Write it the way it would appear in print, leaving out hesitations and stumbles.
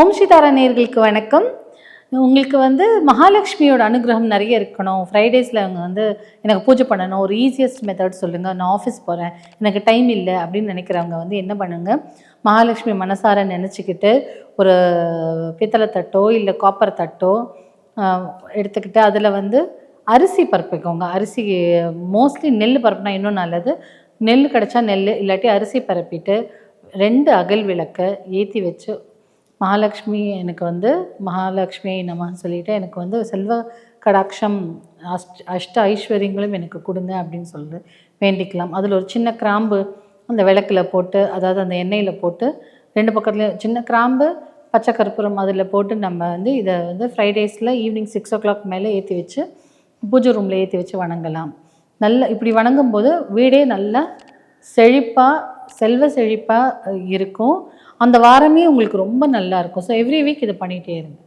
ஓம் ஸ்ரீதாரா நேயர்களுக்கு வணக்கம். உங்களுக்கு மகாலட்சுமியோட அனுகிரகம் நிறைய இருக்கணும். ஃப்ரைடேஸில் அவங்க எனக்கு பூஜை பண்ணணும். ஒரு ஈஸியஸ்ட் மெத்தட் சொல்லுங்கள். நான் ஆஃபீஸ் போகிறேன், எனக்கு டைம் இல்லை அப்படின்னு நினைக்கிறவங்க என்ன பண்ணுங்க, மகாலட்சுமி மனசார நினச்சிக்கிட்டு ஒரு பித்தளை தட்டோ இல்லை காப்பர் தட்டோ எடுத்துக்கிட்டு அதில் அரிசி பரப்பிக்கோங்க. அரிசி மோஸ்ட்லி நெல் பரப்புனா இன்னும் நல்லது. நெல் கிடச்சா நெல், இல்லாட்டி அரிசி பரப்பிட்டு 2 அகல் விளக்கை ஏற்றி வச்சு மகாலட்சுமி எனக்கு மகாலட்சுமி நமன்னு சொல்லிட்டு எனக்கு செல்வ கடாட்சம் அஷ்ட ஐஸ்வர்யங்களும் எனக்கு கொடுங்க அப்படின்னு சொல்லி வேண்டிக்கலாம். அதில் ஒரு சின்ன கிராம்பு அந்த விளக்கில் போட்டு, அதாவது அந்த எண்ணெயில் போட்டு 2 பக்கத்துலேயும் சின்ன கிராம்பு பச்சை கற்பூரம் அதில் போட்டு நம்ம இதை ஃப்ரைடேஸில் ஈவினிங் 6 o'clock மேலே ஏற்றி வச்சு பூஜை ரூமில் ஏற்றி வச்சு வணங்கலாம். இப்படி வணங்கும்போது வீடே நல்லா செழிப்பாக செல்வ செழிப்பாக இருக்கும். அந்த வாரமே உங்களுக்கு ரொம்ப நல்லா இருக்கும். ஸோ எவ்ரி வீக் இதை பண்ணிகிட்டே இருங்க.